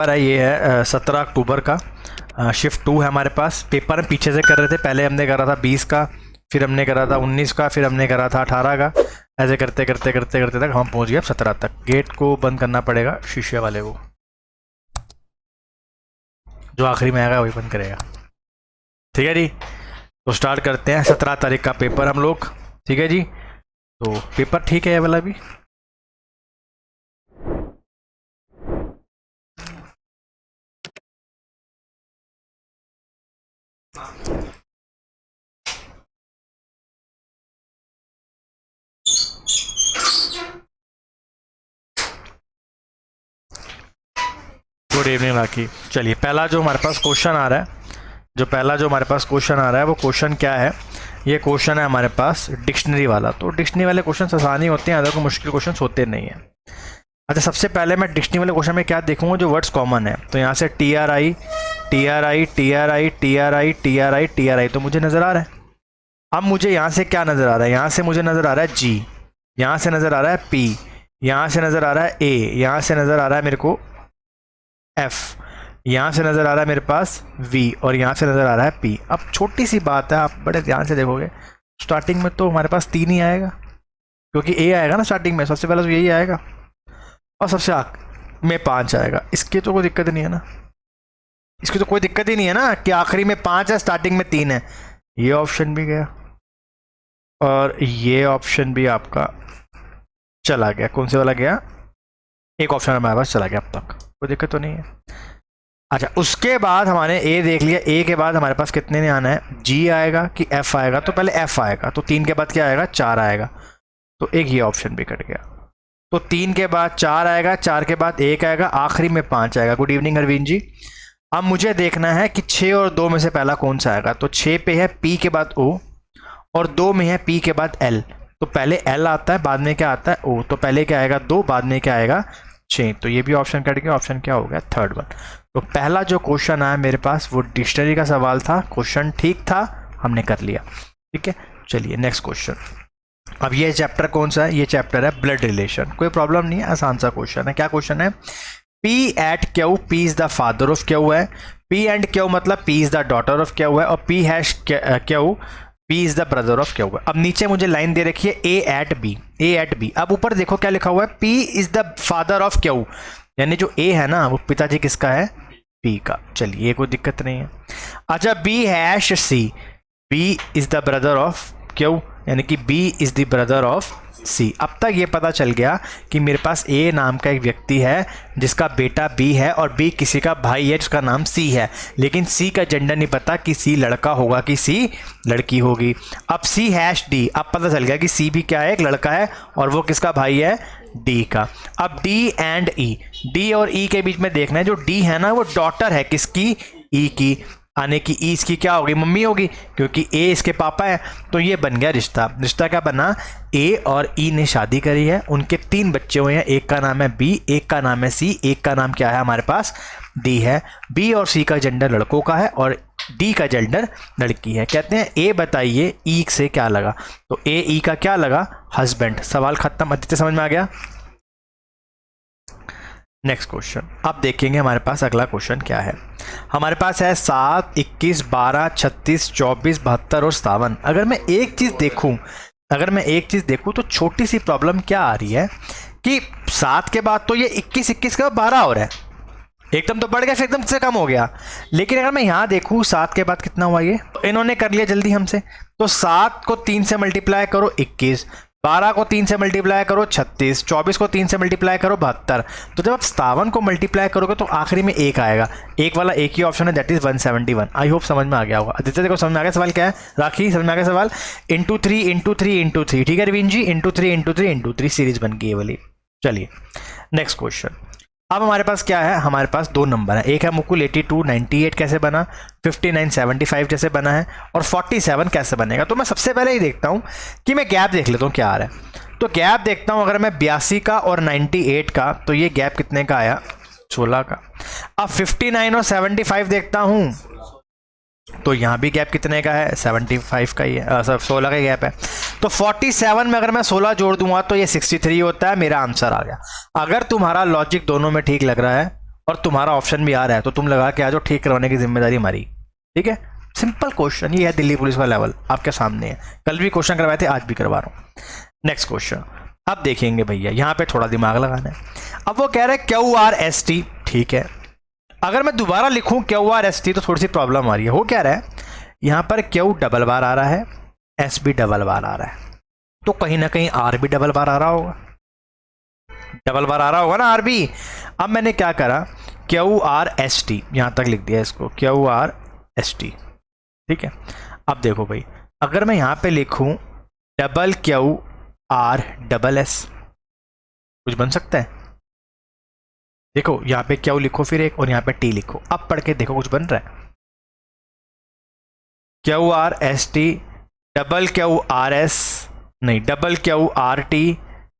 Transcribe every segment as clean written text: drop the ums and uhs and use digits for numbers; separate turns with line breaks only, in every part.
पर है ये है 17 अक्टूबर का, शिफ्ट 2 है हमारे पास। पेपर हम पीछे से कर रहे थे, पहले हमने करा था 20 का, फिर हमने करा था 19 का, फिर हमने करा था 18 का। ऐसे करते करते करते करते तक हम पहुंच गए 17 तक। गेट को बंद करना पड़ेगा शीशे वाले को, जो आखिरी में आएगा वही बंद करेगा। ठीक है जी, तो स्टार्ट करते हैं 17 तारीख का पेपर हम लोग। ठीक है जी, तो पेपर ठीक है ये वाला भी। गुड इवनिंग राखी। चलिए, पहला जो हमारे पास क्वेश्चन आ रहा है, वो क्वेश्चन क्या है? ये क्वेश्चन है हमारे पास डिक्शनरी वाला। तो डिक्शनरी वाले क्वेश्चन आसान ही होते हैं, अदर को मुश्किल क्वेश्चन होते नहीं हैं। अच्छा, सबसे पहले मैं डिक्शनरी वाले क्वेश्चन में क्या देखूंगा, जो वर्ड्स कॉमन है। तो यहाँ से टी आर आई, तो मुझे नज़र आ रहा है। अब मुझे यहाँ से क्या नज़र आ रहा है? यहाँ से मुझे नज़र आ रहा है जी, यहाँ से नज़र आ रहा है पी, यहाँ से नज़र आ रहा है ए, यहाँ से नज़र आ रहा है मेरे को एफ, यहाँ से नज़र आ रहा है मेरे पास वी, और यहाँ से नज़र आ रहा है पी। अब छोटी सी बात है, आप बड़े ध्यान से देखोगे, स्टार्टिंग में तो हमारे पास 3 ही आएगा, क्योंकि ए आएगा ना स्टार्टिंग में, सबसे पहले तो यही आएगा, और सबसे आखिर में 5 आएगा। इसकी तो कोई दिक्कत नहीं है ना, इसकी तो कोई दिक्कत ही नहीं है ना कि आखिरी में 5 है, स्टार्टिंग में 3 है। ये ऑप्शन भी गया और ये ऑप्शन भी आपका चला गया। कौन से वाला गया? एक ऑप्शन हमारे पास चला गया। अब तक कोई दिक्कत तो नहीं है। अच्छा, उसके बाद हमारे ए देख लिया। ए के बाद हमारे पास कितने ने आना है? जी आएगा कि एफ आएगा? तो पहले एफ आएगा, तो 3 के बाद क्या आएगा? 4 आएगा, तो एक ये ऑप्शन भी कट गया। तो 3 के बाद 4 आएगा, 4 के बाद 1 आएगा, आखिरी में 5 आएगा। Good evening Arvind ji. अब मुझे देखना है कि 6 और 2 में से पहला कौन सा आएगा। तो 6 पे है पी के बाद ओ, और 2 में है पी के बाद एल। तो पहले एल आता है, बाद में क्या आता है? ओ। तो पहले क्या आएगा? 2, बाद में क्या आएगा? 6। तो ये भी ऑप्शन कट गया। ऑप्शन क्या हो गया? Third one. तो पहला जो क्वेश्चन आया मेरे पास वो डिक्शनरी का सवाल था, क्वेश्चन ठीक था, हमने कर लिया। ठीक है, चलिए नेक्स्ट क्वेश्चन। अब ये चैप्टर कौन सा है? ये चैप्टर है ब्लड रिलेशन। कोई प्रॉब्लम नहीं है, आसान सा क्वेश्चन है। क्या क्वेश्चन है? P at Q, P is the father of Q है। P एंड क्यू मतलब P is the daughter of Q है, और P hash Q, P is the brother of Q है। अब नीचे मुझे लाइन दे रखी है A at B, A at B। अब ऊपर देखो क्या लिखा हुआ है? P is the father of Q, यानी जो A है ना, वो पिताजी किसका है? P का। चलिए, ये कोई दिक्कत नहीं है। अच्छा, B hash C, B is the brother of Q, यानी कि B is the brother of C. अब तक ये पता चल गया कि मेरे पास ए नाम का एक व्यक्ति है जिसका बेटा बी है, और बी किसी का भाई है जिसका नाम सी है, लेकिन सी का जेंडर नहीं पता कि सी लड़का होगा कि सी लड़की होगी। अब सी हैश डी, अब पता चल गया कि सी भी क्या है? एक लड़का है, और वो किसका भाई है? डी का। अब डी एंड ई, डी और ई के बीच में देखना है। जो डी है ना, वो डॉटर है किसकी? ई की, आने की ई इसकी क्या होगी? मम्मी होगी, क्योंकि ए इसके पापा है। तो ये बन गया रिश्ता। रिश्ता क्या बना? ए और ई ने शादी करी है, उनके 3 बच्चे हुए हैं। एक का नाम है बी, एक का नाम है सी, एक का नाम क्या है हमारे पास? डी है। बी और सी का जेंडर लड़कों का है, और डी का जेंडर लड़की है। कहते हैं ए बताइए ई से क्या लगा? तो ए ई का क्या लगा? हस्बैंड। सवाल खत्म। आदित्य समझ में आ गया? Next question. अब देखेंगे हमारे पास अगला क्वेश्चन क्या है। हमारे पास है 7, 21, 12, 36, 24, 72 और 57। अगर मैं एक चीज़ देखूं तो छोटी सी प्रॉब्लम क्या आ रही है कि 7 के बाद तो ये 21, 21 के बाद 12 हो रहा है, एकदम तो बढ़ गया, फिर एकदम से कम हो गया। लेकिन अगर मैं यहाँ देखूँ 7 के बाद कितना हुआ, ये तो इन्होंने कर लिया जल्दी हमसे। तो 7 को 3 से मल्टीप्लाई करो 21, 12 को 3 से मल्टीप्लाई करो 36, 24 को 3 से मल्टीप्लाई करो 72। तो जब आप 57 को मल्टीप्लाई करोगे तो आखिरी में 1 आएगा। एक वाला एक ही ऑप्शन है, दैट इज 171। आई होप समझ में आ गया होगा। आदित्य देखो समझ में आ गया सवाल क्या है? राखी समझ में आ गया सवाल? Into 3 into 3 into 3। ठीक है रवीन जी, इंटू 3 इंटू 3 इंटू 3 सीरीज बन गई है वाली। चलिए नेक्स्ट क्वेश्चन। अब हमारे पास क्या है? हमारे पास 2 नंबर है। एक है मुकुल 82, 98 कैसे बना, 59, 75 जैसे बना है, और 47 कैसे बनेगा। तो मैं सबसे पहले ही देखता हूँ कि मैं गैप देख लेता हूँ क्या आ रहा है। तो गैप देखता हूँ, अगर मैं 82 का और 98 का, तो ये गैप कितने का आया? 16 का। अब 59 और 75 देखता हूँ, तो यहाँ भी गैप कितने का है? 75 का ही है, 16 का गैप है। तो 47 में अगर मैं 16 जोड़ दूंगा तो ये 63 होता है। मेरा आंसर आ गया। अगर तुम्हारा लॉजिक दोनों में ठीक लग रहा है और तुम्हारा ऑप्शन भी आ रहा है तो तुम लगा के आ जाओ, ठीक करवाने की जिम्मेदारी हमारी। ठीक है, सिंपल क्वेश्चन, ये है दिल्ली पुलिस का लेवल आपके सामने है। कल भी क्वेश्चन करवाए थे, आज भी करवा रहा हूँ। नेक्स्ट क्वेश्चन अब देखेंगे भैया, यहाँ पे थोड़ा दिमाग लगाना है। अब वो कह रहे हैं QRST, ठीक है, अगर मैं दोबारा लिखूं QRST तो थोड़ी सी प्रॉब्लम आ रही है। वो कह रहा है यहाँ पर Q डबल बार आ रहा है, S भी डबल बार आ रहा है, तो कहीं ना कहीं R भी डबल बार आ रहा होगा, डबल बार आ रहा होगा ना R भी। अब मैंने क्या करा, QRST यहाँ तक लिख दिया इसको, QRST, ठीक है। अब देखो भाई, अगर मैं यहाँ पे लिखूं डबल QR डबल S, कुछ बन सकता है? देखो यहाँ पे Q लिखो फिर एक, और यहाँ पे T लिखो, अब पढ़ के देखो कुछ बन रहा है। QRST डबल QRS नहीं, डबल QRT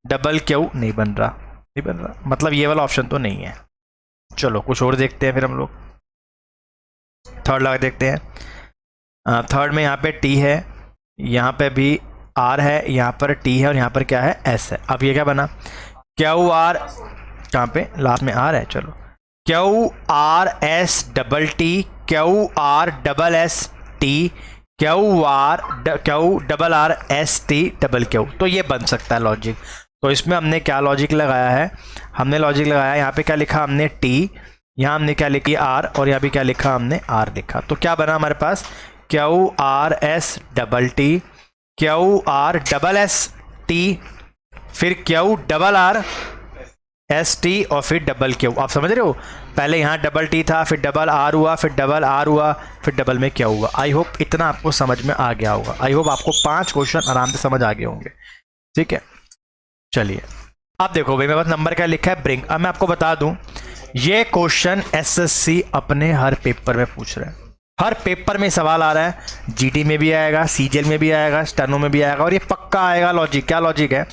डबल Q नहीं बन रहा, नहीं बन रहा, मतलब ये वाला ऑप्शन तो नहीं है। चलो कुछ और देखते हैं फिर हम लोग, थर्ड लगा देखते हैं। थर्ड में यहाँ पे T है, यहाँ पे भी R है, यहाँ पर T है और यहाँ पर क्या है, S है। अब ये क्या बना, QR कहाँ पे लास्ट में R है, चलो QRS double T QR double S T Q double R S T double Q, तो ये बन सकता है लॉजिक। तो इसमें हमने क्या लॉजिक लगाया है, हमने लॉजिक लगाया यहाँ पे क्या लिखा हमने T, यहाँ हमने क्या लिखी R, और यहाँ भी क्या लिखा हमने R लिखा। तो क्या बना हमारे पास, QRS double T QR double S T फिर Q double R S T और फिर डबल Q। आप समझ रहे हो, पहले यहाँ डबल T था, फिर डबल R हुआ, फिर डबल R हुआ, फिर डबल में Q हुआ। आई होप इतना आपको समझ में आ गया होगा, आई होप आपको 5 क्वेश्चन आराम से समझ आ गए होंगे। ठीक है, चलिए अब देखो भाई, मेरे पास नंबर क्या लिखा है, ब्रिंग। अब मैं आपको बता दूं, ये क्वेश्चन SSC अपने हर पेपर में पूछ रहा है, हर पेपर में सवाल आ रहा है, GT में भी आएगा, CGL में भी आएगा, स्टेनो में भी आएगा, और ये पक्का आएगा लॉजिक। क्या लॉजिक है,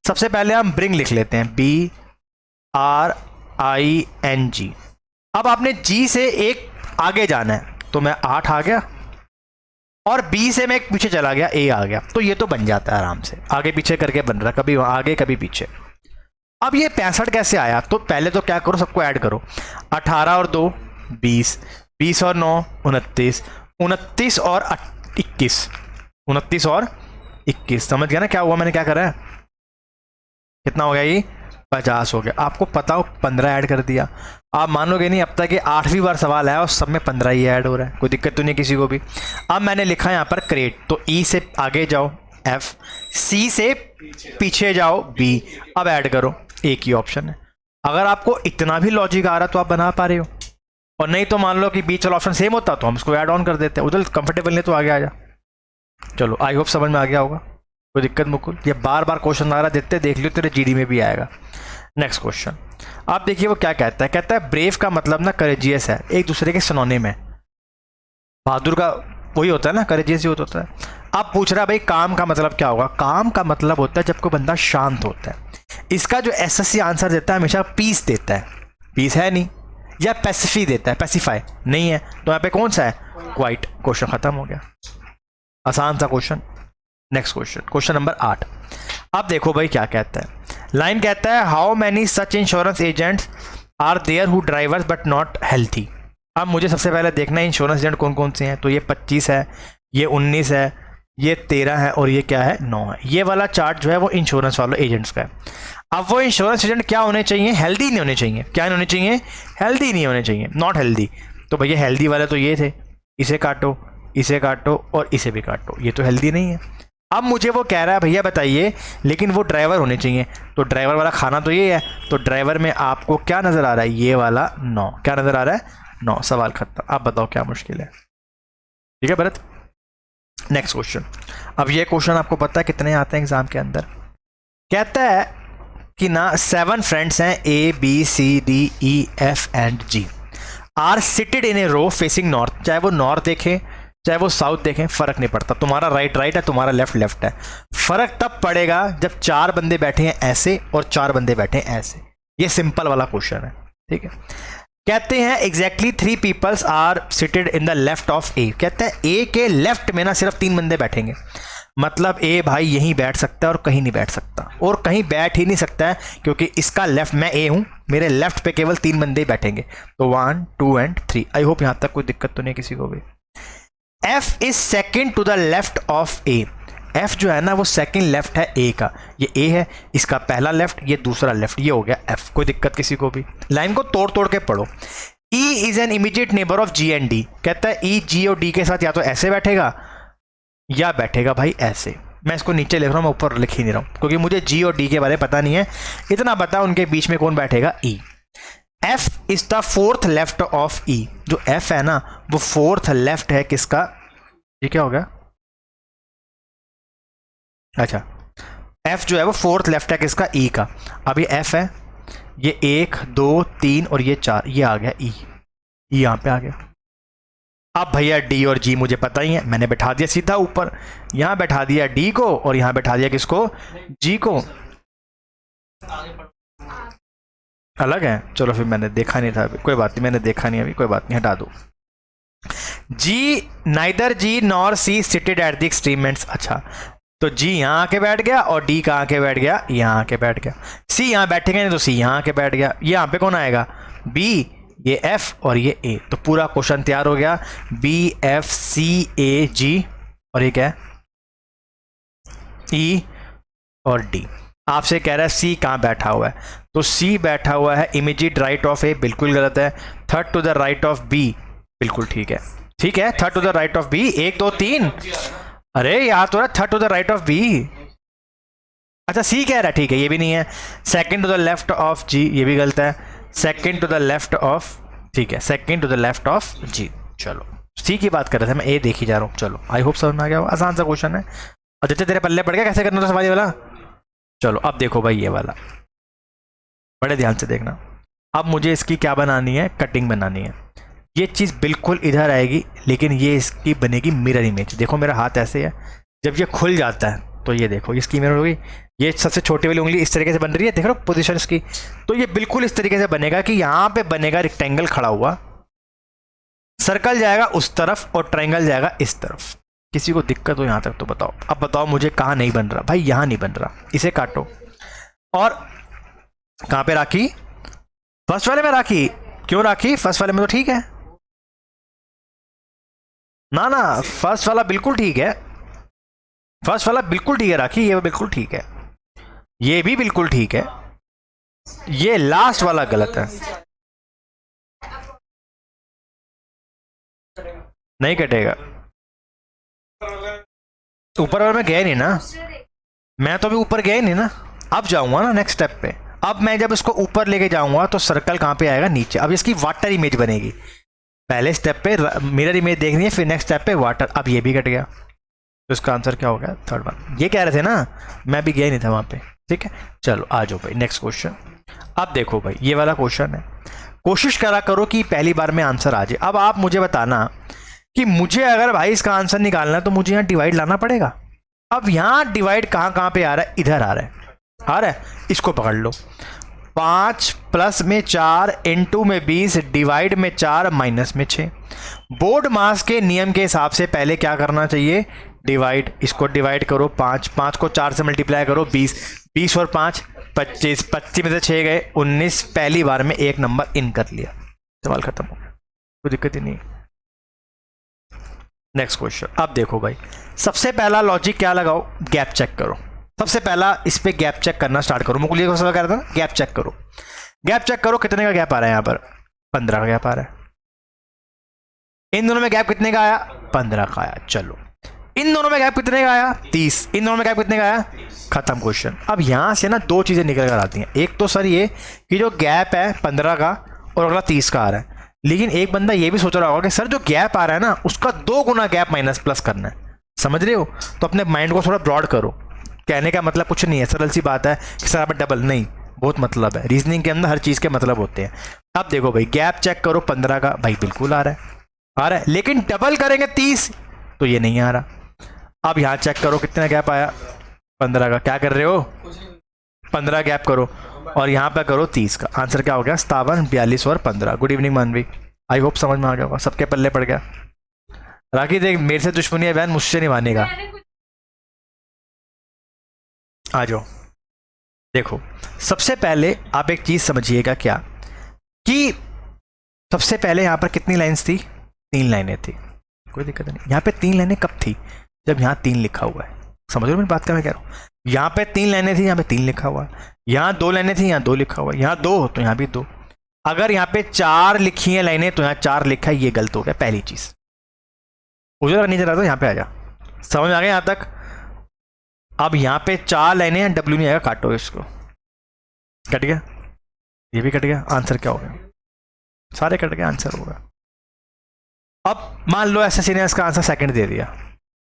सबसे पहले हम ब्रिंग लिख लेते हैं, BRING। अब आपने G से एक आगे जाना है, तो मैं 8 आ गया, और B से मैं एक पीछे चला गया, A आ गया, तो ये तो बन जाता है आराम से, आगे पीछे करके बन रहा, कभी आगे कभी पीछे। अब ये 65 कैसे आया, तो पहले तो क्या करो, सबको ऐड करो, 18 और 2 20, 20 और 9 29, 29 और 21, 29 और 21, समझ गया ना क्या हुआ, मैंने क्या करा है, कितना हो गया ये 50 हो गया। आपको पता हो 15 ऐड कर दिया, आप मानोगे नहीं, अब तक ये 8वीं बार सवाल है और सब में 15 ही ऐड हो रहा है, कोई दिक्कत तो नहीं किसी को भी। अब मैंने लिखा यहाँ पर क्रेट, तो E से आगे जाओ F, C से पीछे जाओ B, अब ऐड करो, एक ही ऑप्शन है। अगर आपको इतना भी लॉजिक आ रहा तो आप बना पा रहे हो, और नहीं तो मान लो कि बीच वाला ऑप्शन सेम होता तो हम इसको ऐड ऑन कर देते हैं, उधर कंफर्टेबल नहीं तो आगे आ जा। चलो आई होप समझ में आ गया होगा, कोई दिक्कत मुकुल, ये बार बार क्वेश्चन आ रहा देख लियो, तेरे GD में भी आएगा। नेक्स्ट क्वेश्चन आप देखिए, वो क्या कहता है, कहता है ब्रेव का मतलब ना करेजियस है, एक दूसरे के सिनोनिम है। बहादुर का वही होता है ना, करेजियस ही होता है। अब पूछ रहा है भाई काम का मतलब क्या होगा, काम का मतलब होता है जब कोई बंदा शांत होता है। इसका जो SSC आंसर देता है हमेशा पीस देता है, पीस है नहीं, या पैसिफी देता है, पैसिफाई नहीं है, तो यहाँ पे कौन सा है, क्वाइट। क्वेश्चन खत्म हो गया, आसान सा question. Next question, question number 8। अब देखो भाई क्या कहता है, लाइन कहता है how many such insurance agents are there who drivers but not healthy. अब मुझे सबसे पहले देखना है इंश्योरेंस एजेंट कौन कौन से हैं, तो ये 25 है, ये 19 है, ये 13 है, और ये क्या है 9 है। ये वाला चार्ट जो है वो इंश्योरेंस वाले एजेंट्स का है। अब वो इंश्योरेंस एजेंट क्या होने चाहिए, हेल्दी नहीं होने चाहिए, क्या नहीं होने चाहिए, हेल्दी नहीं होने चाहिए, नॉट हेल्दी। तो भैया हेल्दी वाले तो ये थे, इसे काटो, इसे काटो और इसे भी काटो, ये तो हेल्दी नहीं है। अब मुझे वो कह रहा है भैया बताइए, लेकिन वो ड्राइवर होने चाहिए, तो ड्राइवर वाला खाना तो ये है, तो ड्राइवर में आपको क्या नज़र आ रहा है, ये वाला 9, क्या नज़र आ रहा है 9। सवाल खत्म। आप बताओ क्या मुश्किल है, ठीक है भरत। नेक्स्ट क्वेश्चन, अब ये क्वेश्चन आपको पता है कितने आते हैं एग्जाम के अंदर। कहता है कि ना 7 फ्रेंड्स हैं ABCDEF and G are seated in a row facing north. चाहे वो नॉर्थ देखें चाहे वो साउथ देखें, फर्क नहीं पड़ता, तुम्हारा राइट राइट है, तुम्हारा लेफ्ट लेफ्ट है। फर्क तब पड़ेगा जब 4 बंदे बैठे हैं ऐसे और 4 बंदे बैठे हैं ऐसे। ये सिंपल वाला क्वेश्चन है, ठीक है। कहते हैं exactly 3 peoples are seated in the left of A. कहते हैं ए के लेफ्ट में ना सिर्फ 3 बंदे बैठेंगे, मतलब ए भाई यहीं बैठ सकता है और कहीं नहीं बैठ सकता, और कहीं बैठ ही नहीं सकता है क्योंकि इसका लेफ्ट, मैं ए हूं, मेरे लेफ्ट पे केवल 3 बंदे ही बैठेंगे, तो 1 2 एंड 3। आई होप यहां तक कोई दिक्कत तो नहीं किसी को भी। F is second to the left of A. F जो है ना वो सेकंड लेफ्ट है ए का, ये ए है, इसका पहला लेफ्ट, ये दूसरा लेफ्ट, ये हो गया एफ। कोई दिक्कत किसी को भी? लाइन को तोड़ तोड़ के पढ़ो। E is an immediate neighbour of G and D. कहता है ई जी और डी के साथ या तो ऐसे बैठेगा या बैठेगा भाई ऐसे। मैं इसको नीचे लिख रहा हूँ, मैं ऊपर लिख ही नहीं रहा हूँ क्योंकि मुझे जी और डी के बारे में पता नहीं है, इतना पता उनके बीच में कौन बैठेगा, E. F is the fourth left of E. जो एफ है ना वो फोर्थ लेफ्ट है किसका? ये क्या हो गया? अच्छा, एफ जो है वो फोर्थ लेफ्ट है किसका? ई का। अब ये एफ है, ये 1 2 3 और ये 4, ये आ गया ई, यहां पे आ गया। अब भैया डी और जी मुझे पता ही है, मैंने बैठा दिया सीधा ऊपर, यहां बैठा दिया डी को और यहां बैठा दिया किसको? जी को। अलग है, चलो फिर मैंने देखा नहीं था अभी, कोई बात नहीं, मैंने देखा नहीं अभी, कोई बात नहीं, हटा दो। G neither G nor C seated at the extreme ends. अच्छा, तो जी यहां आके बैठ गया और डी कहां आके बैठ गया? यहां आके बैठ गया। सी यहां बैठेंगे नहीं तो सी यहां आके बैठ गया। यहां पे कौन आएगा? बी, ये एफ और ये ए। तो पूरा क्वेश्चन तैयार हो गया, बी एफ सी ए जी, और ये क्या है? ई और डी। आपसे कह रहा है सी कहां बैठा हुआ है, तो सी बैठा हुआ है इमीडिएट राइट ऑफ ए, बिल्कुल गलत है। Third to the right of B, बिल्कुल ठीक है, ठीक है। Third to the right of B, 1 2 3, अरे यार तो third to the right of B. अच्छा सी कह रहा है, ठीक है, ये भी नहीं है। Second to the left of G, ये भी गलत है। Second to the left of, ठीक है, second to the left of G. चलो सी की बात कर रहे थे, मैं ए देखी जा रहा हूँ। चलो आई होप समझ में आ गया, आसान सा क्वेश्चन है। और जितने तेरे पल्ले पड़ गया कैसे करना था सवाल वाला। चलो अब देखो भाई, ये वाला बड़े ध्यान से देखना। अब मुझे इसकी क्या बनानी है? कटिंग बनानी है। ये चीज़ बिल्कुल इधर आएगी, लेकिन ये इसकी बनेगी मिरर इमेज। देखो मेरा हाथ ऐसे है, जब ये खुल जाता है तो ये देखो इसकी मिरर होगी। ये सबसे छोटी वाली उंगली इस तरीके से बन रही है, देख रहे हो पोजीशन इसकी। तो ये बिल्कुल इस तरीके से बनेगा कि यहाँ पे बनेगा रेक्टेंगल खड़ा हुआ, सर्कल जाएगा उस तरफ और ट्रायंगल जाएगा इस तरफ। किसी को दिक्कत हो यहाँ तक तो बताओ। अब बताओ मुझे कहाँ नहीं बन रहा? भाई यहाँ नहीं बन रहा, इसे काटो। और कहाँ पे राखी? फर्स्ट वाले में राखी। क्यों राखी? फर्स्ट वाले में तो ठीक है ना, ना फर्स्ट वाला बिल्कुल ठीक है, फर्स्ट वाला बिल्कुल ठीक है राखी, ये बिल्कुल ठीक है, ये भी बिल्कुल ठीक है, ये लास्ट वाला गलत है। नहीं कटेगा, ऊपर वाला में गया नहीं ना, मैं तो अभी ऊपर गया ही नहीं ना। अब जाऊंगा ना नेक्स्ट स्टेप पे। अब मैं जब इसको ऊपर लेके जाऊंगा तो सर्कल कहां पे आएगा? नीचे। अब इसकी वाटर इमेज बनेगी। पहले स्टेप पे मिरर इमेज देखनी है, फिर नेक्स्ट स्टेप पे वाटर। अब ये भी कट गया, तो इसका आंसर क्या हो गया? Third one. ये कह रहे थे ना, मैं भी गया ही नहीं था वहां पे, ठीक है। चलो आ जाओ भाई नेक्स्ट क्वेश्चन। अब देखो भाई ये वाला क्वेश्चन है, कोशिश करा करो कि पहली बार में आंसर आ जाए। अब आप मुझे बताना कि मुझे अगर भाई इसका आंसर निकालना है तो मुझे यहाँ डिवाइड लाना पड़ेगा। अब यहाँ डिवाइड कहाँ पे आ रहा है? इधर आ रहा है, आ रहा है, इसको पकड़ लो। 5 प्लस में 4 इनटू में 20 डिवाइड में 4 माइनस में 6। बोर्ड मास के नियम के हिसाब से पहले क्या करना चाहिए? डिवाइड। इसको डिवाइड करो 5 को 4 से मल्टीप्लाई करो 20 और 5 25 25 में से 6 गए 19। पहली बार में एक नंबर इन कर लिया, सवाल खत्म हो गया, कोई दिक्कत ही नहीं। Next question. अब देखो भाई सबसे पहला लॉजिक क्या लगाओ? गैप चेक करो। सबसे पहला इस पे गैप चेक करना स्टार्ट करो। मुझे कौन सा कर रहा था? गैप चेक करो। गैप चेक करो कितने का गैप आ रहा है? यहाँ पर 15 का गैप आ रहा है। इन दोनों में गैप कितने का आया? 15 का आया। चलो इन दोनों में गैप कितने का आया? 30। इन दोनों में गैप कितने का आया? खत्म क्वेश्चन। अब यहां से ना दो चीजें निकल कर आती हैं। एक तो सर ये कि जो गैप है 15 का और अगला 30 का आ रहा है, लेकिन एक बंदा ये भी सोच रहा होगा कि सर जो गैप आ रहा है ना उसका 2 गुना गैप माइनस प्लस करना है। समझ रहे हो? तो अपने माइंड को थोड़ा ब्रॉड करो। कहने का मतलब कुछ नहीं है, सरल सी बात है कि सर आप डबल नहीं, बहुत मतलब है। रीजनिंग के अंदर हर चीज के मतलब होते हैं। अब देखो भाई गैप चेक करो 15 का, भाई बिल्कुल आ रहा है, आ रहा है, लेकिन डबल करेंगे 30 तो ये नहीं आ रहा। अब यहां चेक करो कितना गैप आया? 15 का। क्या कर रहे हो? 15 गैप करो और यहाँ पे करो 30 का। आंसर क्या हो गया? 57, 42 और 15। गुड इवनिंग मानवी, आई होप समझ में आ गया होगा, सबके पल्ले पड़ गया। राखी देख, मेरे से दुश्मनी है बहन, मुझसे नहीं मानेगा। आ जाओ। देखो सबसे पहले आप एक चीज समझिएगा, क्या कि सबसे पहले यहाँ पर कितनी लाइंस थी? 3 लाइनें थी, कोई दिक्कत नहीं। यहाँ पे 3 लाइनें कब थी? जब यहाँ 3 लिखा हुआ है। समझ लो मेरी बात का मैं कह रहा हूँ। यहाँ पे 3 लाइनें थी, यहाँ पे 3 लिखा हुआ है। यहाँ 2 लाइनें थी, यहाँ 2 लिखा हुआ है। यहाँ 2 तो यहाँ भी 2। अगर यहाँ पे 4 लिखी है लाइनें तो यहाँ 4 लिखा है, ये गलत हो गया पहली चीज। उधर नहीं चला तो यहाँ पे आ जा। समझ में आ गया यहाँ तक? अब यहाँ पे 4 लाइनें हैं, डब्ल्यू नहीं आएगा, काटो इसको। कट गया, ये भी कट गया। आंसर क्या हो गया? सारे कट गए, आंसर होगा। अब मान लो एसएससी ने इसका आंसर सेकंड दे दिया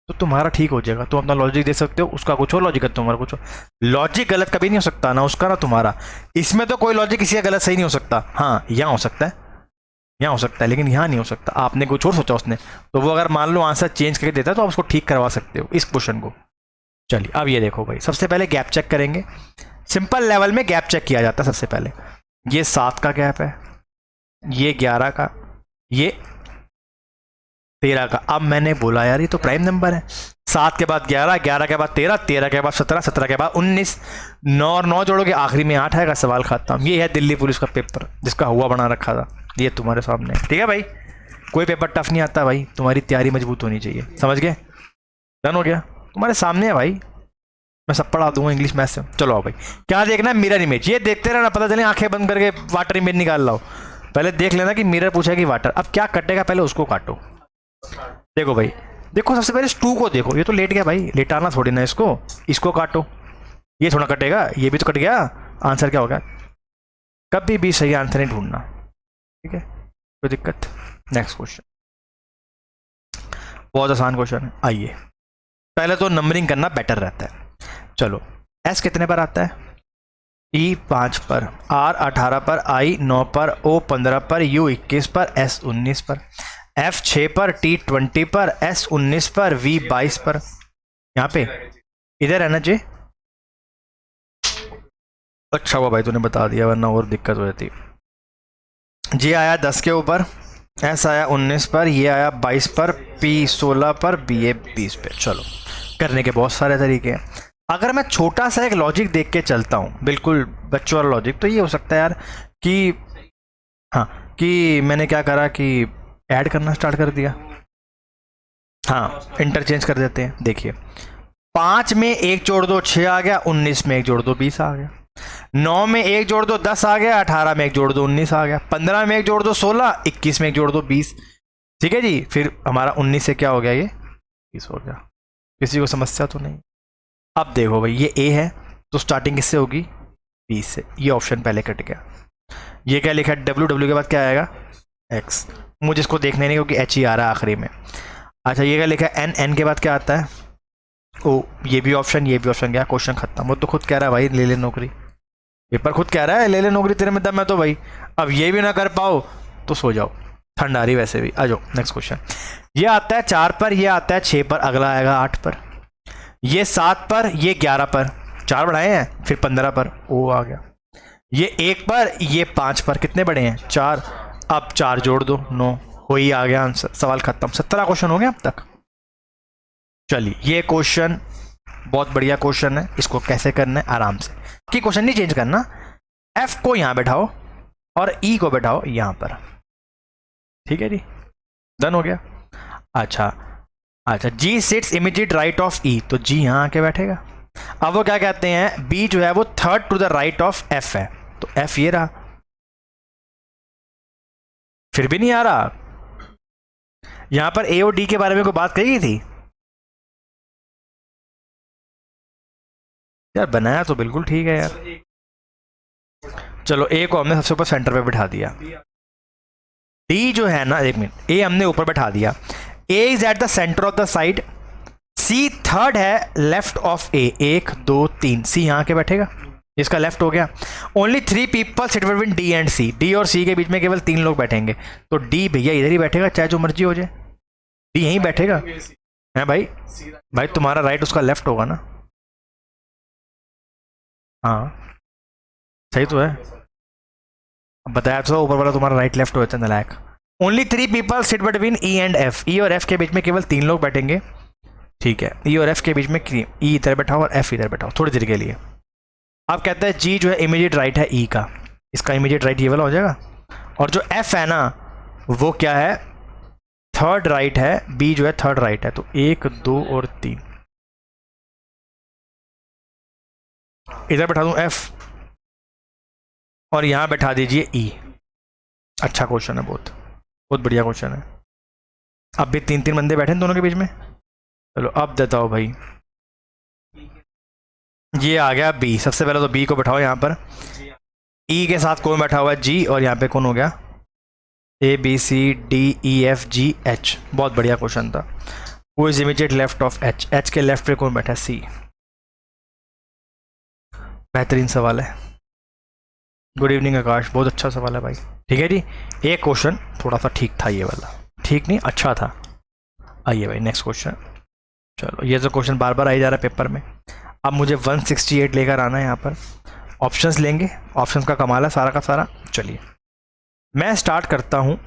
तो तुम्हारा ठीक हो जाएगा, तुम अपना लॉजिक दे सकते हो, उसका कुछ और लॉजिक है, तुम्हारा कुछ और। लॉजिक गलत कभी नहीं हो सकता, ना उसका ना तुम्हारा। इसमें तो कोई लॉजिक किसी का गलत सही नहीं हो सकता। हाँ यहाँ हो सकता है, यहाँ हो सकता है, लेकिन यहाँ नहीं हो सकता। आपने कुछ और सोचा उसने, तो वो अगर मान लो आंसर चेंज करके देता है तो आप उसको ठीक करवा सकते हो इस क्वेश्चन को। चलिए अब ये देखो भाई, सबसे पहले गैप चेक करेंगे। सिंपल लेवल में गैप चेक किया जाता है सबसे पहले। ये 7 का गैप है, ये 11 का, ये 13 का। अब मैंने बोला यार ये तो प्राइम नंबर है। 7 के बाद 11, 11 के बाद 13, 13 के बाद 17, 17 के बाद 19, 9 और 9 जोड़ोगे आखिरी में 8 आएगा। सवाल खत्म। ये है दिल्ली पुलिस का पेपर जिसका हुआ बना रखा था, ये तुम्हारे सामने। ठीक है भाई, कोई पेपर टफ नहीं आता भाई, तुम्हारी तैयारी मजबूत होनी चाहिए। समझ गए? डन हो गया? तुम्हारे सामने है भाई, मैं सब पढ़ा दूंगा इंग्लिश मैथ से। चलो आओ भाई, क्या देखना है? Mirror image. ये देखते रहना, पता चले आंखें बंद करके वाटर इमेज निकाल लाओ। पहले देख लेना कि मिरर पूछा कि वाटर। अब क्या कटेगा, पहले उसको काटो। देखो भाई, देखो सबसे पहले 2 को देखो, ये तो लेट गया भाई, लेटाना थोड़ी ना इसको। इसको काटो, ये थोड़ा कटेगा, ये भी तो कट गया। आंसर क्या होगा? कभी भी सही आंसर नहीं ढूंढना, ठीक है? कोई दिक्कत? नेक्स्ट क्वेश्चन बहुत आसान क्वेश्चन है। आइए, पहले तो नंबरिंग करना बेटर रहता है। चलो, एस कितने पर आता है? ई 5 पर, आर 18 पर, आई 9 पर, ओ 15 पर, यू 21 पर, एस 19 पर, एफ 6 पर, टी 20 पर, एस 19 पर, वी 22 पर। यहाँ पे इधर है ना जी? अच्छा हुआ भाई तूने बता दिया, वरना और दिक्कत हो जाती। जी आया 10 के ऊपर, एस आया 19 पर, ये आया 22 पर, पी 16 पर, बी ए 20 पे। चलो, करने के बहुत सारे तरीके हैं। अगर मैं छोटा सा एक लॉजिक देख के चलता हूँ, बिल्कुल बच्चों वाला लॉजिक, तो ये हो सकता है यार कि हाँ, कि मैंने क्या करा कि ऐड करना स्टार्ट कर दिया। हाँ, इंटरचेंज कर देते हैं। देखिए, 5 में 1 जोड़ दो 6 आ गया, 19 में 1 जोड़ दो 20 आ गया, 9 में 1 जोड़ दो 10 आ गया, 18 में 1 जोड़ दो 19 आ गया, 15 में 1 जोड़ दो 16, 21 में 1 जोड़ दो 20। ठीक है जी, फिर हमारा 19 से क्या हो गया? ये 20 हो गया। किसी को समस्या तो नहीं? अब देखो भाई, ये ए है तो स्टार्टिंग किससे होगी? 20 से। ये ऑप्शन पहले कट गया। ये क्या लिखा है? डब्ल्यू, डब्ल्यू के बाद क्या आएगा? एक्स। मुझे इसको देखने नहीं क्योंकि एच ही आ रहा है आखिरी में। अच्छा, ये क्या लिखा है? एन, एन के बाद क्या आता है? ओ, ये भी ऑप्शन, ये भी ऑप्शन गया, क्वेश्चन खत्म। वो तो खुद कह रहा है भाई ले ले नौकरी, पेपर खुद कह रहा है ले ले नौकरी, तेरे में दम है तो भाई। अब ये भी ना कर पाओ तो सो जाओ, ठंड आ रही वैसे भी। आ जाओ नेक्स्ट क्वेश्चन। ये आता है 4 पर, ये आता है 6 पर, अगला आएगा 8 पर, ये 7 पर, ये 11 पर, 4 बढ़ाए हैं, फिर 15 पर, ओ आ गया। ये 1 पर, ये 5 पर, कितने बड़े हैं? 4। अब 4 जोड़ दो 9, हो ही आ गया आंसर। सवाल खत्म। 17 क्वेश्चन हो गए अब तक। चलिए, ये क्वेश्चन बहुत बढ़िया क्वेश्चन है, इसको कैसे करना है आराम से। कि क्वेश्चन नहीं चेंज करना, एफ को यहां बैठाओ और ई को बैठाओ यहां पर। ठीक है जी, डन हो गया। अच्छा अच्छा, जी सिट्स इमीडिएट राइट ऑफ ई, तो जी यहां आके बैठेगा। अब वो क्या कहते हैं? बी जो है वो third to the right of F है, तो एफ ये रहा। फिर भी नहीं आ रहा। यहां पर ए और डी के बारे में कोई बात कही थी यार? बनाया तो बिल्कुल ठीक है यार। चलो, ए को हमने सबसे ऊपर सेंटर पे बिठा दिया। डी जो है ना, एक मिनट, ए हमने ऊपर बैठा दिया। A is at the centre of the side, C third है लेफ्ट ऑफ ए, 1 2 3, सी यहां के बैठेगा, इसका लेफ्ट हो गया। Only 3 people sit between D and C, D और सी के बीच में केवल 3 लोग बैठेंगे, तो डी भैया इधर ही बैठेगा, चाहे जो मर्जी हो जाए, डी यहीं बैठेगा। है भाई? भाई तुम्हारा राइट उसका लेफ्ट होगा ना? हाँ, सही तो है, अब बताया तो ऊपर वाला तुम्हारा राइट लेफ्ट हो जाता है नालायक। Only 3 people sit between E and F, E और एफ के बीच में केवल 3 लोग बैठेंगे, ठीक है, ई और एफ के बीच में ई इधर बैठा हो और एफ इधर बैठा हो थोड़ी देर के लिए। अब कहता है जी जो है इमीडिएट राइट है ई का, इसका इमीडिएट राइट ये वाला हो जाएगा, और जो एफ है ना वो क्या है, थर्ड राइट है, बी जो है थर्ड राइट है, तो 1 2 और 3 इधर बैठा दूं एफ और यहां बैठा दीजिए ई। अच्छा क्वेश्चन है, बहुत बहुत बढ़िया क्वेश्चन है। अब भी 3 बंदे बैठे हैं दोनों के बीच में, चलो अब देता हूँ भाई, ये आ गया बी। सबसे पहले तो बी को बैठाओ यहाँ पर, ई के साथ कौन बैठा हुआ है जी, और यहाँ पे कौन हो गया A B C D E F G H. बहुत बढ़िया क्वेश्चन था। वो is immediate left of H, H के लेफ्ट पे कौन बैठा है सी। बेहतरीन सवाल है, गुड इवनिंग आकाश, बहुत अच्छा सवाल है भाई। ठीक है जी, एक क्वेश्चन थोड़ा सा ठीक था, ये वाला ठीक नहीं अच्छा था। आइए भाई नेक्स्ट क्वेश्चन। चलो ये जो क्वेश्चन बार बार आई जा रहा है पेपर में, अब मुझे 168 लेकर आना है यहाँ पर। ऑप्शंस लेंगे, ऑप्शंस का कमाल है सारा का सारा। चलिए मैं स्टार्ट करता हूँ,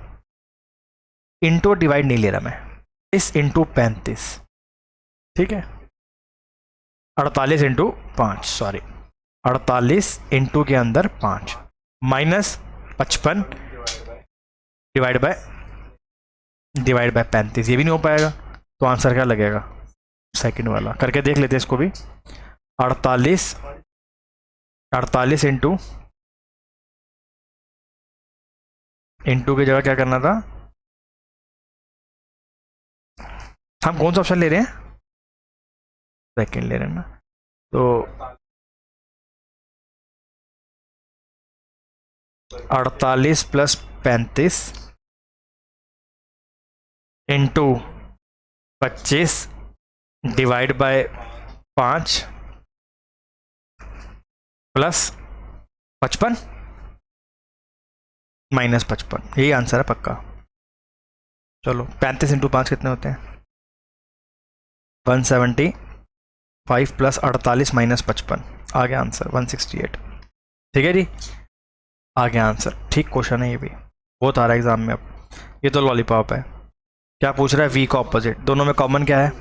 इंटू डिवाइड नहीं ले रहा मैं, इस इंटू 35, ठीक है, 48 इंटू 5, सॉरी 48 इंटू के अंदर 5 माइनस 55 डिवाइड बाय 35, ये भी नहीं हो पाएगा, तो आंसर क्या लगेगा सेकंड वाला। करके देख लेते हैं इसको भी। 48 इंटू की जगह क्या करना था, हम कौन सा ऑप्शन ले रहे हैं, सेकंड ले रहे हैं ना, तो 48 plus 35 into 25 divide by 5 plus 55 minus 55, यही आंसर है पक्का। चलो 35 इंटू 5 कितने होते हैं 175 प्लस 48 माइनस 55, आ गया आंसर 168। ठीक है जी, आ गया आंसर। ठीक क्वेश्चन है ये भी, बहुत आ रहा है एग्जाम में। अब ये तो लॉलीपॉप है, क्या पूछ रहा है वी का ऑपोजिट, दोनों में कॉमन क्या है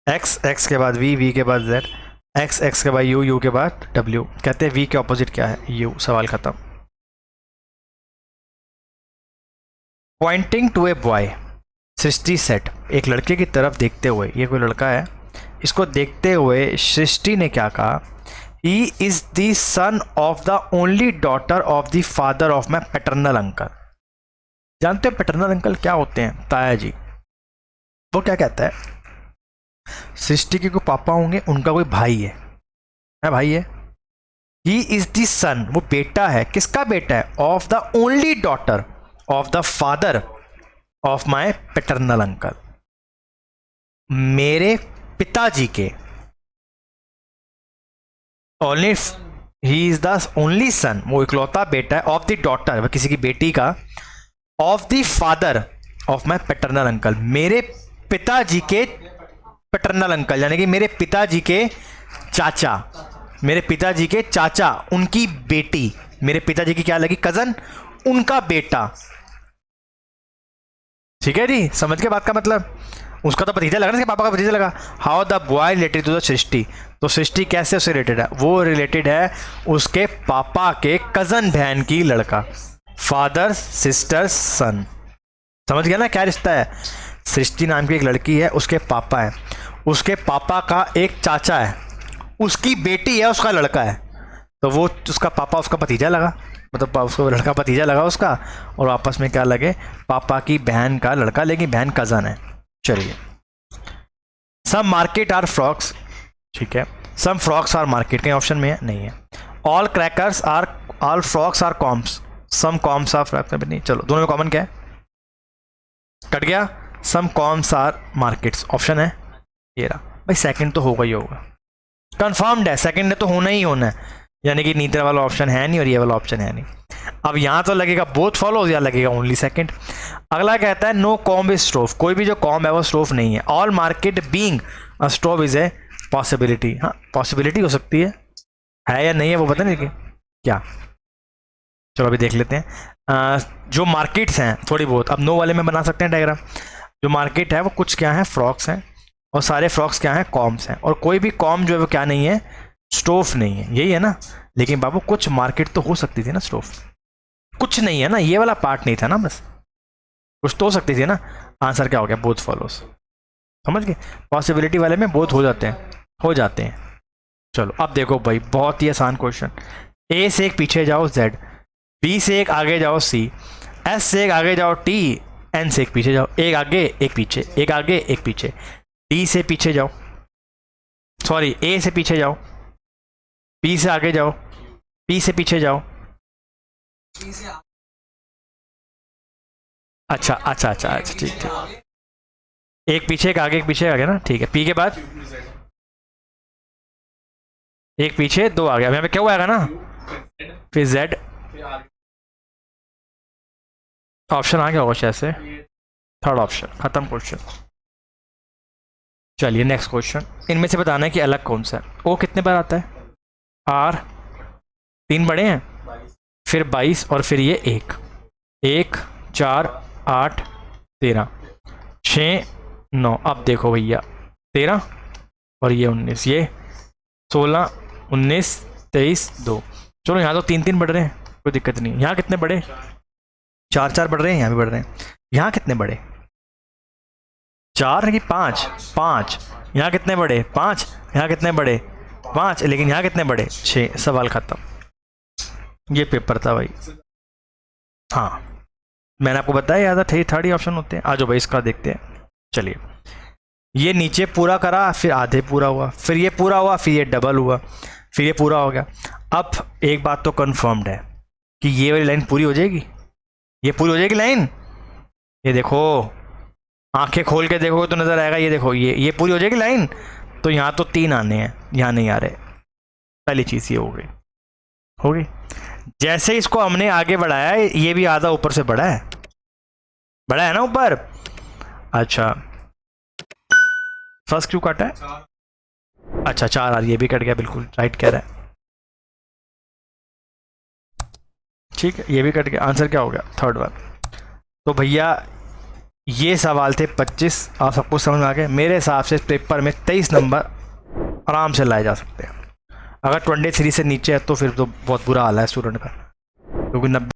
एक्स, एक्स के बाद वी के बाद जेड, एक्स, एक्स के बाद यू के बाद डब्ल्यू। कहते हैं वी के ऑपोजिट क्या है यू, सवाल खत्म। Pointing to a boy, Srishti said, एक लड़के की तरफ देखते हुए, ये कोई लड़का है, इसको देखते हुए सृष्टि ने क्या कहा, he is the son of the only daughter of the father of my paternal uncle. जानते हो पैटर्नल अंकल क्या होते हैं, ताया जी। वो क्या कहता है, सृष्टि के कोई पापा होंगे, उनका कोई भाई है भाई है, ही इज द सन, वो बेटा है, किसका बेटा है, of the only daughter of the father of my paternal uncle, मेरे पिताजी के, only he is the only son, वो इकलौता बेटा है, ऑफ द डॉटर, वह किसी की बेटी का, of the father of my paternal uncle, मेरे पिताजी के पैटर्नल अंकल, यानी कि मेरे पिताजी के चाचा, मेरे पिताजी के चाचा, उनकी बेटी, मेरे पिताजी की क्या लगी कजन, उनका बेटा। ठीक है जी, समझ के बात का मतलब, उसका तो भतीजा लगा ना, पापा का भतीजा लगा। How the boy related to the Srishti, तो सृष्टि कैसे उससे रिलेटेड है, वो रिलेटेड है उसके पापा के कजन बहन की लड़का, फादर सिस्टर सन। समझ गया ना क्या रिश्ता है, सृष्टि नाम की एक लड़की है, उसके पापा है, उसके पापा का एक चाचा है, उसकी बेटी है, उसका लड़का है, तो वो उसका पापा उसका भतीजा लगा, मतलब उसको लड़का भतीजा लगा उसका, और आपस में क्या लगे, पापा की बहन का लड़का, लेकिन बहन कजन है। चलिए, सम मार्केट आर फ्रॉक्स, ठीक है, सम फ्रॉक्स आर मार्केट, कहीं ऑप्शन में है नहीं है। All crackers are, all frocks are combs, some combs are frocks, नहीं, चलो दोनों में कॉमन क्या है, कट गया, some combs are markets, option है ये रहा भाई, सेकंड तो होगा ही होगा, कंफर्म्ड है, सेकंड ने तो होना ही होना है, यानी कि नीचे वाला ऑप्शन है नहीं और ये वाला ऑप्शन है नहीं। अब यहाँ तो लगेगा बोथ फॉलोज या लगेगा ओनली सेकंड। अगला कहता है नो कॉम्ब इज स्टोव, कोई भी जो कॉम्ब है वो स्टोव नहीं है। All market being a stove is a possibility, हाँ पॉसिबिलिटी हो सकती है या नहीं है वो पता नहीं, क्या? चलो अभी देख लेते हैं। जो मार्केट्स हैं थोड़ी बहुत, अब नो वाले में बना सकते हैं डायग्राम। जो मार्केट है वो कुछ क्या है, फ्रॉक्स हैं, और सारे फ्रॉक्स क्या हैं, कॉम्स हैं, और कोई भी कॉम जो है वो क्या नहीं है, स्टोफ नहीं है, यही है ना। लेकिन बाबू कुछ मार्केट तो हो सकती थी ना स्टोफ, कुछ नहीं है ना, ये वाला पार्ट नहीं था ना, बस कुछ तो हो सकती थी ना। आंसर क्या हो गया, बोथ फॉलोस। समझ गए, पॉसिबिलिटी वाले में बोथ हो जाते हैं, हो जाते हैं। चलो अब देखो भाई, बहुत ही आसान क्वेश्चन। ए से एक पीछे जाओ जेड, बी से एक आगे जाओ सी, एस से एक आगे जाओ टी, एन से एक पीछे जाओ, एक आगे एक पीछे, एक आगे एक पीछे, डी से पीछे जाओ, सॉरी ए से पीछे जाओ, पी से आगे जाओ, पी से पीछे जाओ। अच्छा अच्छा अच्छा अच्छा, ठीक ठीक, एक पीछे एक आगे एक पीछे आ गया ना, ठीक है। पी के बाद एक पीछे दो आ गया, यहाँ पे क्या हुआ आएगा ना, फिर जेड, ऑप्शन आ गया होगा शायद से, थर्ड ऑप्शन, खत्म क्वेश्चन। चलिए नेक्स्ट क्वेश्चन, इनमें से बताना है कि अलग कौन सा है। ओ कितने बार आता है, आर 3 बड़े हैं, फिर 22 और फिर ये 1, 1 4 8 13 6 9। अब देखो भैया 13 और ये 19, ये 16 19 23 2। चलो यहाँ तो 3 बढ़ रहे हैं, कोई दिक्कत नहीं। यहाँ कितने बड़े, 4 बढ़ रहे हैं, यहाँ भी बढ़ रहे हैं। यहाँ कितने बड़े, 4 कि 5, 5। यहाँ कितने बड़े, 5। यहाँ कितने बड़े, 5। लेकिन यहाँ कितने बड़े, 6। सवाल खत्म। ये पेपर था भाई। हाँ मैंने आपको बताया याद है, थर्ड ही ऑप्शन होते हैं। आ जाओ भाई इसका देखते हैं। चलिए ये नीचे पूरा करा, फिर आधे पूरा हुआ, फिर ये पूरा हुआ, फिर ये डबल हुआ, फिर ये पूरा हो गया। अब एक बात तो कंफर्म्ड है कि ये वाली लाइन पूरी हो जाएगी, ये पूरी हो जाएगी लाइन। ये देखो, आंखें खोल के देखोगे तो नजर आएगा, ये देखो ये पूरी हो जाएगी लाइन। तो यहाँ तो 3 आने हैं, यहाँ नहीं आ रहे। पहली चीज़ ये हो गई, हो गई। जैसे इसको हमने आगे बढ़ाया, ये भी आधा ऊपर से बढ़ा है, बढ़ा है ना ऊपर। अच्छा फर्स्ट क्यों काटा है, अच्छा 4 आ रही, ये भी कट गया, बिल्कुल राइट कह रहा है। ठीक है ये भी कट गया, आंसर क्या हो गया, थर्ड वन। तो भैया ये सवाल थे 25, आप सबको समझ में आ गए। मेरे हिसाब से पेपर में 23 नंबर आराम से लाए जा सकते हैं। अगर 23 से नीचे है तो फिर तो बहुत बुरा हाल है स्टूडेंट का, क्योंकि 90